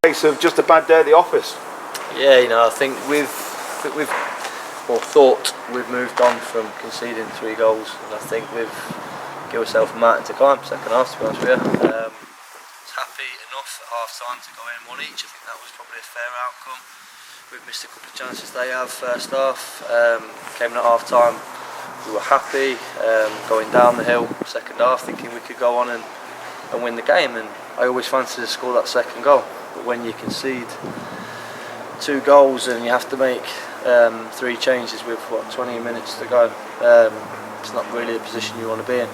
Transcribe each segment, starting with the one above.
Case of just a bad day at the office. Yeah, you know, I think we've thought we've moved on from conceding 3 goals, and I think we've given ourselves a mountain to climb second half, to be honest with you. I was happy enough at half time to go in 1 each. I think that was probably a fair outcome. We've missed a couple of chances they have first half. Came in at half time, we were happy, going down the hill second half, thinking we could go on and win the game, and I always fancied to score that second goal. But when you concede 2 goals and you have to make 3 changes with 20 minutes to go, it's not really the position you want to be in.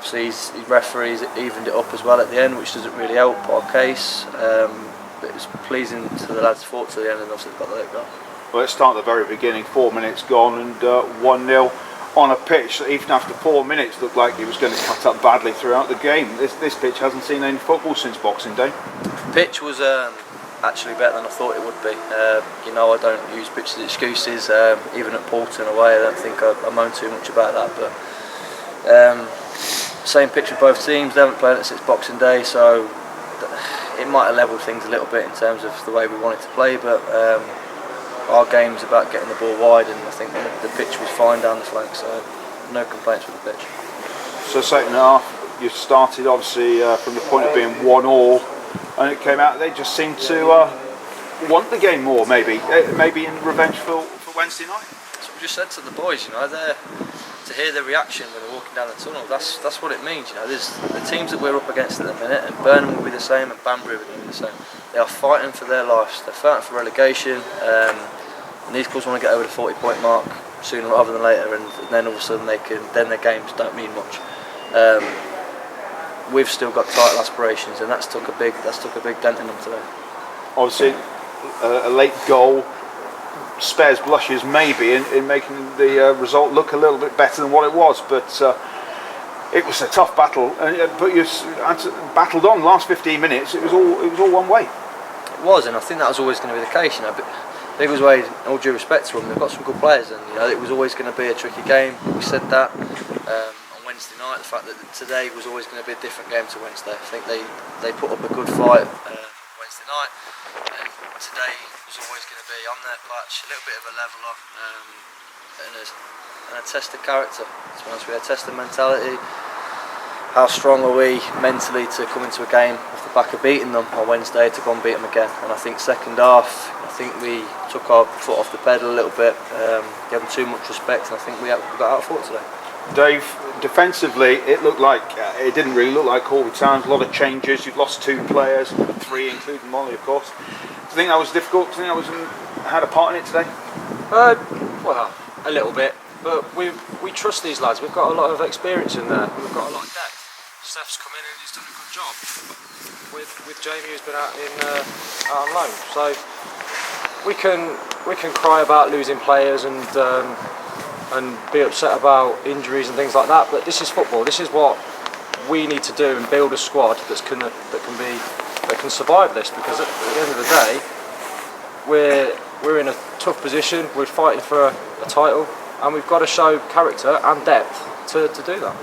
So his referees evened it up as well at the end, which doesn't really help our case. But it was pleasing to the lads' fought to the end, and obviously got the goal. Well, let's start at the very beginning. 4 minutes gone and 1-0 on a pitch that even after 4 minutes looked like it was going to cut up badly throughout the game. This pitch hasn't seen any football since Boxing Day. The pitch was actually better than I thought it would be. You know, I don't use pitch as excuses. Even at Porton away, I don't think I moan too much about that. But same pitch with both teams. They haven't played it since Boxing Day, so it might have levelled things a little bit in terms of the way we wanted to play. But our game's about getting the ball wide, and I think the pitch was fine down the flank, so no complaints with the pitch. So second half, you started obviously from the point of being 1-1, and it came out they just seemed to want the game more, maybe in revenge for Wednesday night. That's what we just said to the boys, you know, to hear the reaction when they're walking down the tunnel, that's what it means, you know. There's the teams that we're up against at the minute, and Burnham will be the same, and Banbury will be the same. They are fighting for their lives, they're fighting for relegation, and these clubs want to get over the 40-point mark sooner rather than later, and then all of a sudden then their games don't mean much. We've still got title aspirations, and that's took a big dent in them today. Obviously, a late goal spares blushes maybe in making the result look a little bit better than what it was, but it was a tough battle. But you battled on. Last 15 minutes, it was all one way. It was, and I think that was always going to be the case. You know, but Bigglewade, all due respect to them, they've got some good players, and you know it was always going to be a tricky game. We said that on Wednesday night. The fact that today was always going to be a different game to Wednesday. I think they put up a good fight Wednesday night, and today was always going to be on their patch, a little bit of a leveller, and a test of character. To be honest with you, a test of mentality. How strong are we mentally to come into a game off the back of beating them on Wednesday to go and beat them again? And I think second half, I think we took our foot off the pedal a little bit, gave them too much respect, and I think we got out for it today. Dave, defensively, it looked like it didn't really look like Corby Towns. A lot of changes. You've lost 2 players, 3 including Molly, of course. Do you think that was difficult? Do you think that had a part in it today? Well, a little bit, but we trust these lads. We've got a lot of experience in there. We've got a lot of depth. Steph's come in and he's done a good job with Jamie, who's been out on loan. So we can cry about losing players and be upset about injuries and things like that. But this is football. This is what we need to do and build a squad that can survive this. Because at the end of the day, we're in a tough position. We're fighting for a title, and we've got to show character and depth to do that.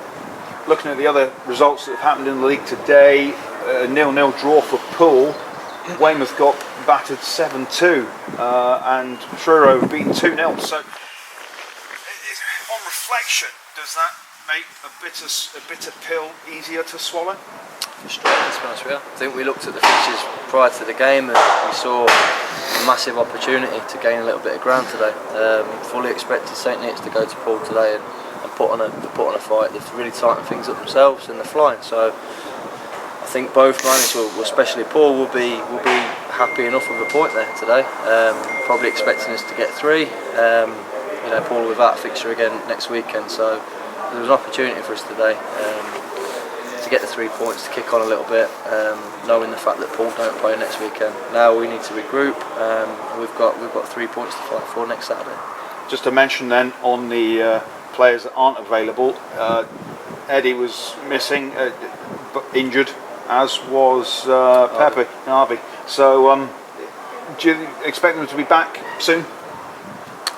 Looking at the other results that have happened in the league today, a 0-0 draw for Poole. Weymouth got battered 7-2, and Truro beaten 2-0. So, on reflection, does that make a bitter pill easier to swallow? Frustrating, to be honest with you. I think we looked at the fixtures prior to the game, and we saw a massive opportunity to gain a little bit of ground today. Fully expected St Neots to go to Poole today and put on a fight. They've really tightened things up themselves, and they're flying. So I think both managers, especially Paul, will be happy enough with a point there today. Probably expecting us to get 3. You know, Paul without a fixture again next weekend, so there was an opportunity for us today to get the 3 points, to kick on a little bit, knowing the fact that Paul don't play next weekend. Now we need to regroup. We've got 3 points to fight for next Saturday. Just to mention then on the players that aren't available, Eddie was missing, injured, as was Pepe and Harvey. So do you expect them to be back soon?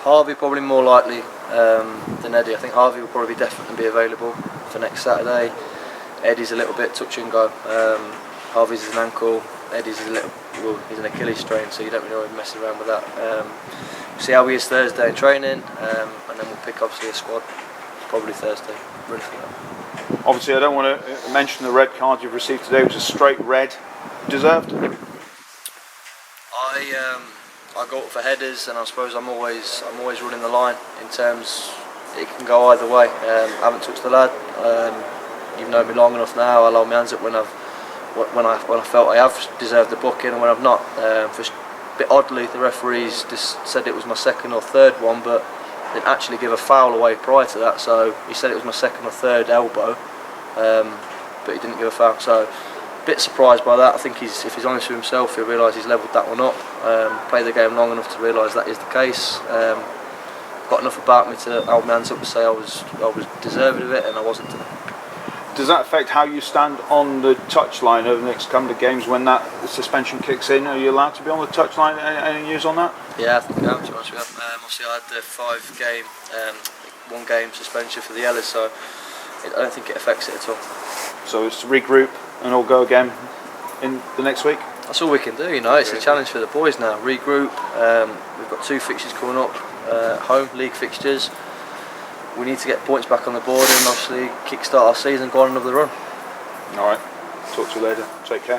Harvey probably more likely than Eddie. I think Harvey will probably definitely be available for next Saturday. Eddie's a little bit touch and go. Harvey's is an ankle, Eddie's is he's an Achilles strain, so you don't really want to mess around with that. See how he is Thursday in training, and then we'll pick obviously a squad probably Thursday. Ready for that. Obviously, I don't want to mention the red card you've received today. It was a straight red. Deserved? I go up for headers, and I suppose I'm always running the line. In terms, it can go either way. I haven't touched the lad. You've known me long enough now. I hold my hands up when I felt I have deserved the booking, and when I've not. A bit oddly, the referees just said it was my second or third one, but didn't actually give a foul away prior to that. So he said it was my second or third elbow, but he didn't give a foul. So a bit surprised by that. I think if he's honest with himself, he'll realise he's levelled that one up. Played the game long enough to realise that is the case. Got enough about me to hold my hands up and say I was deserving of it, and I wasn't today. Does that affect how you stand on the touchline over the next couple of games when that suspension kicks in? Are you allowed to be on the touchline? Any news on that? Yeah, I think I am, to be honest with you. Obviously I had the 5-game, 1-game suspension for the Ellis, so I don't think it affects it at all. So it's to regroup and all go again in the next week? That's all we can do, you know. It's a challenge for the boys now. Regroup. We've got 2 fixtures coming up, home league fixtures. We need to get points back on the board and obviously kickstart our season, go on another run. Alright, talk to you later. Take care.